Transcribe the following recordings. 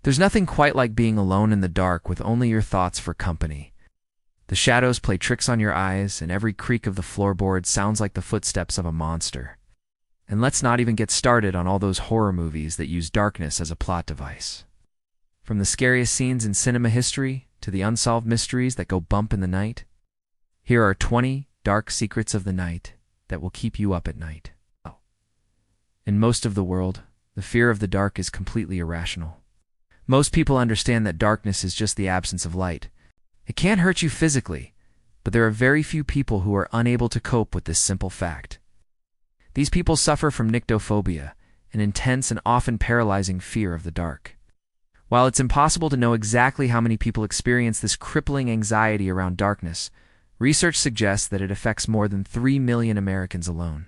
There's nothing quite like being alone in the dark with only your thoughts for company. The shadows play tricks on your eyes, and every creak of the floorboard sounds like the footsteps of a monster. And let's not even get started on all those horror movies that use darkness as a plot device. From the scariest scenes in cinema history to the unsolved mysteries that go bump in the night, here are 20 dark secrets of the night that will keep you up at night. In most of the world, the fear of the dark is completely irrational. Most people understand that darkness is just the absence of light. It can't hurt you physically, but there are very few people who are unable to cope with this simple fact. These people suffer from nyctophobia, an intense and often paralyzing fear of the dark. While it's impossible to know exactly how many people experience this crippling anxiety around darkness, research suggests that it affects more than 3 million Americans alone.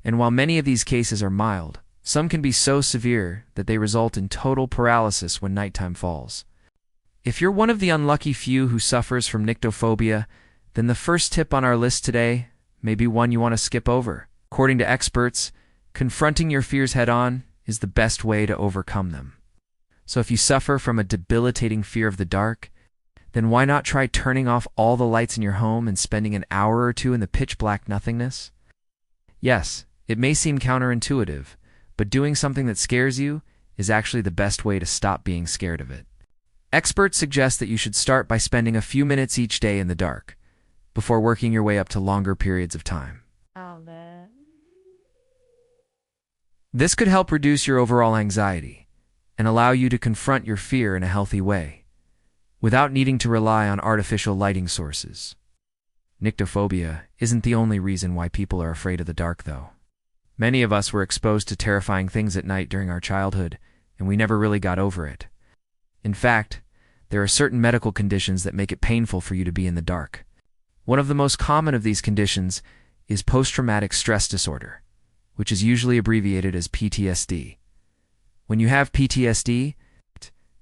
And while many of these cases are mild, some can be so severe that they result in total paralysis when nighttime falls. If you're one of the unlucky few who suffers from nyctophobia, then the first tip on our list today may be one you want to skip over. According to experts, confronting your fears head-on is the best way to overcome them. So if you suffer from a debilitating fear of the dark, then why not try turning off all the lights in your home and spending an hour or two in the pitch-black nothingness? Yes, it may seem counterintuitive, but doing something that scares you is actually the best way to stop being scared of it. Experts suggest that you should start by spending a few minutes each day in the dark, before working your way up to longer periods of time. This could help reduce your overall anxiety and allow you to confront your fear in a healthy way, without needing to rely on artificial lighting sources. Nyctophobia isn't the only reason why people are afraid of the dark, though. Many of us were exposed to terrifying things at night during our childhood, and we never really got over it. In fact, there are certain medical conditions that make it painful for you to be in the dark. One of the most common of these conditions is post-traumatic stress disorder, which is usually abbreviated as PTSD. When you have PTSD,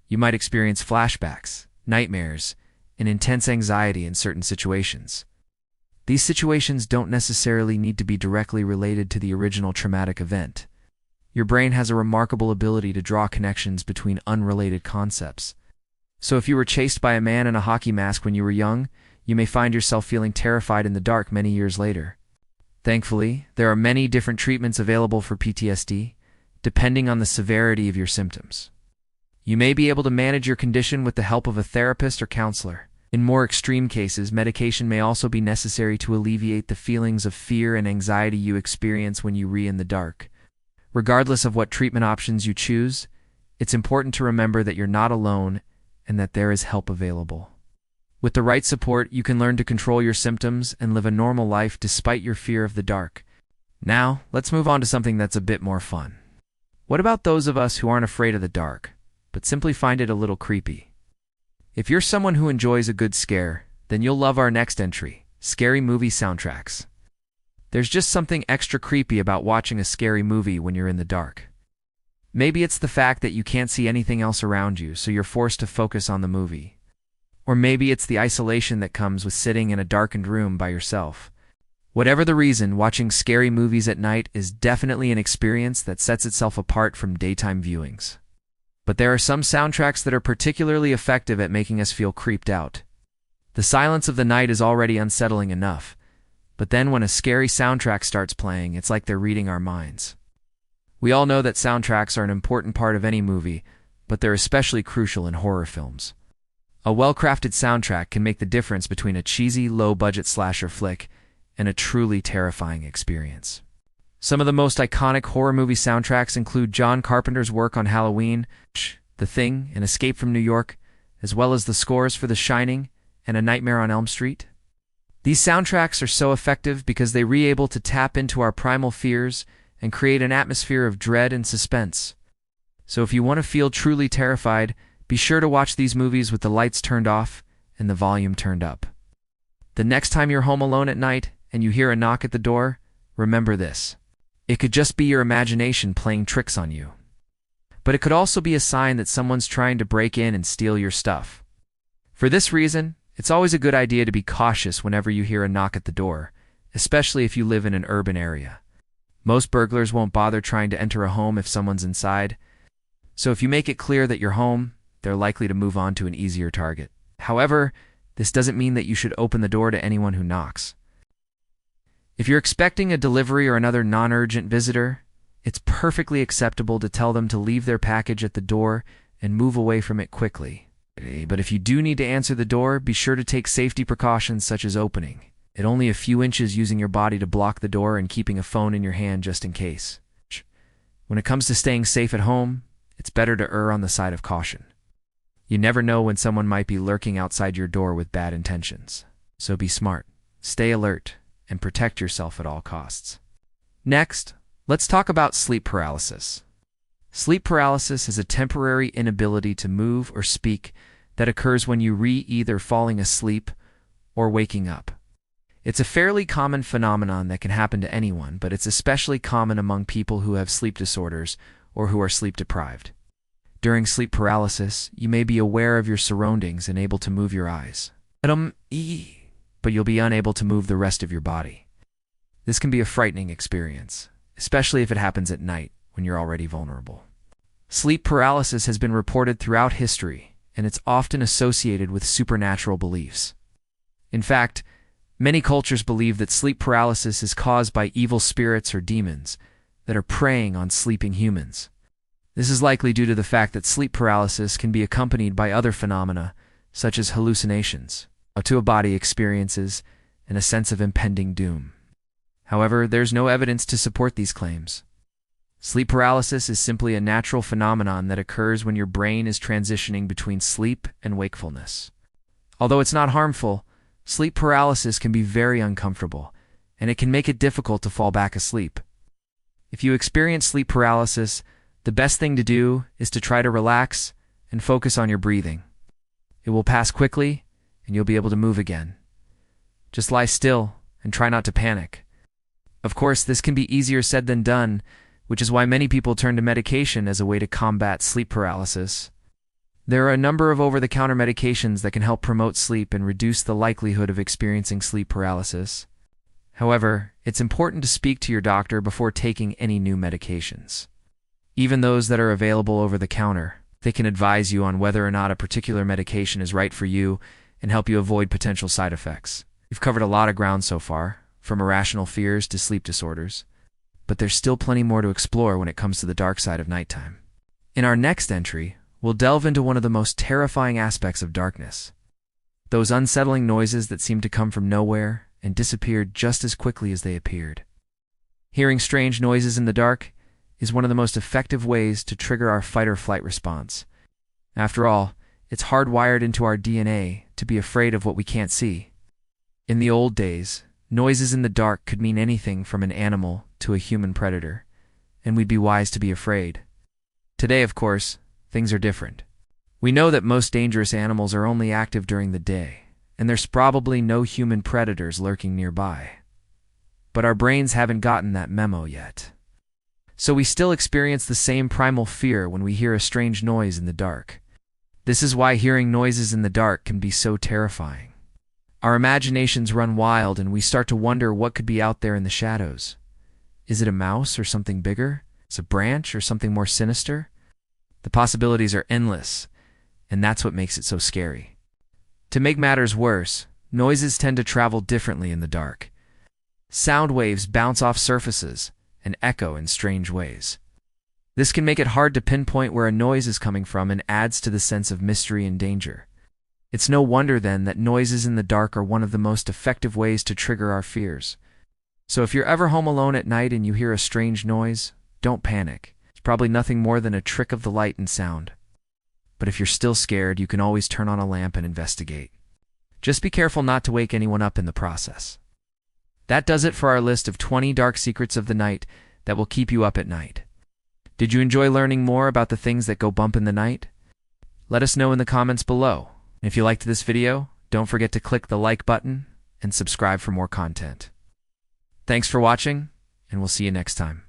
you might experience flashbacks, nightmares, and intense anxiety in certain situations. These situations don't necessarily need to be directly related to the original traumatic event. Your brain has a remarkable ability to draw connections between unrelated concepts. So if you were chased by a man in a hockey mask when you were young, you may find yourself feeling terrified in the dark many years later. Thankfully, there are many different treatments available for PTSD, depending on the severity of your symptoms. You may be able to manage your condition with the help of a therapist or counselor. In more extreme cases, medication may also be necessary to alleviate the feelings of fear and anxiety you experience when you read in the dark. Regardless of what treatment options you choose, it's important to remember that you're not alone and that there is help available. With the right support, you can learn to control your symptoms and live a normal life despite your fear of the dark. Now, let's move on to something that's a bit more fun. What about those of us who aren't afraid of the dark, but simply find it a little creepy? If you're someone who enjoys a good scare, then you'll love our next entry, scary movie soundtracks. There's just something extra creepy about watching a scary movie when you're in the dark. Maybe it's the fact that you can't see anything else around you, so you're forced to focus on the movie. Or maybe it's the isolation that comes with sitting in a darkened room by yourself. Whatever the reason, watching scary movies at night is definitely an experience that sets itself apart from daytime viewings. But there are some soundtracks that are particularly effective at making us feel creeped out. The silence of the night is already unsettling enough, but then when a scary soundtrack starts playing, it's like they're reading our minds. We all know that soundtracks are an important part of any movie, but they're especially crucial in horror films. A well-crafted soundtrack can make the difference between a cheesy, low-budget slasher flick and a truly terrifying experience. Some of the most iconic horror movie soundtracks include John Carpenter's work on Halloween, The Thing, and Escape from New York, as well as the scores for The Shining and A Nightmare on Elm Street. These soundtracks are so effective because they're able to tap into our primal fears and create an atmosphere of dread and suspense. So if you want to feel truly terrified, be sure to watch these movies with the lights turned off and the volume turned up. The next time you're home alone at night and you hear a knock at the door, remember this. It could just be your imagination playing tricks on you. But it could also be a sign that someone's trying to break in and steal your stuff. For this reason, it's always a good idea to be cautious whenever you hear a knock at the door, especially if you live in an urban area. Most burglars won't bother trying to enter a home if someone's inside, So if you make it clear that you're home, they're likely to move on to an easier target. However, this doesn't mean that you should open the door to anyone who knocks. If you're expecting a delivery or another non-urgent visitor, it's perfectly acceptable to tell them to leave their package at the door and move away from it quickly. But if you do need to answer the door, be sure to take safety precautions such as opening it only a few inches, using your body to block the door, and keeping a phone in your hand just in case. When it comes to staying safe at home, it's better to err on the side of caution. You never know when someone might be lurking outside your door with bad intentions. So be smart, stay alert, and protect yourself at all costs. Next, let's talk about sleep paralysis. Sleep paralysis is a temporary inability to move or speak that occurs when you either falling asleep or waking up. It's a fairly common phenomenon that can happen to anyone, but it's especially common among people who have sleep disorders or who are sleep deprived. During sleep paralysis, you may be aware of your surroundings and able to move your eyes, but you'll be unable to move the rest of your body. This can be a frightening experience, especially if it happens at night when you're already vulnerable. Sleep paralysis has been reported throughout history, and it's often associated with supernatural beliefs. In fact, many cultures believe that sleep paralysis is caused by evil spirits or demons that are preying on sleeping humans. This is likely due to the fact that sleep paralysis can be accompanied by other phenomena, such as hallucinations, out-of-body experiences, and a sense of impending doom. However, there's no evidence to support these claims. Sleep paralysis is simply a natural phenomenon that occurs when your brain is transitioning between sleep and wakefulness. Although it's not harmful, sleep paralysis can be very uncomfortable, and it can make it difficult to fall back asleep. If you experience sleep paralysis, the best thing to do is to try to relax and focus on your breathing. It will pass quickly, and you'll be able to move again. Just lie still and try not to panic. Of course, this can be easier said than done, which is why many people turn to medication as a way to combat sleep paralysis. There are a number of over-the-counter medications that can help promote sleep and reduce the likelihood of experiencing sleep paralysis. However, it's important to speak to your doctor before taking any new medications. Even those that are available over the counter, they can advise you on whether or not a particular medication is right for you and help you avoid potential side effects. We've covered a lot of ground so far, from irrational fears to sleep disorders, but there's still plenty more to explore when it comes to the dark side of nighttime. In our next entry, we'll delve into one of the most terrifying aspects of darkness. Those unsettling noises that seem to come from nowhere and disappeared just as quickly as they appeared. Hearing strange noises in the dark is one of the most effective ways to trigger our fight-or-flight response. After all, it's hardwired into our DNA to be afraid of what we can't see. In the old days, noises in the dark could mean anything from an animal to a human predator, and we'd be wise to be afraid. Today, of course, things are different. We know that most dangerous animals are only active during the day, and there's probably no human predators lurking nearby. But our brains haven't gotten that memo yet. So we still experience the same primal fear when we hear a strange noise in the dark. This is why hearing noises in the dark can be so terrifying. Our imaginations run wild and we start to wonder what could be out there in the shadows. Is it a mouse or something bigger? Is it a branch or something more sinister? The possibilities are endless, and that's what makes it so scary. To make matters worse, noises tend to travel differently in the dark. Sound waves bounce off surfaces and echo in strange ways. This can make it hard to pinpoint where a noise is coming from and adds to the sense of mystery and danger. It's no wonder then that noises in the dark are one of the most effective ways to trigger our fears. So if you're ever home alone at night and you hear a strange noise, don't panic. It's probably nothing more than a trick of the light and sound. But if you're still scared, you can always turn on a lamp and investigate. Just be careful not to wake anyone up in the process. That does it for our list of 20 dark secrets of the night that will keep you up at night. Did you enjoy learning more about the things that go bump in the night? Let us know in the comments below. And if you liked this video, don't forget to click the like button and subscribe for more content. Thanks for watching, and we'll see you next time.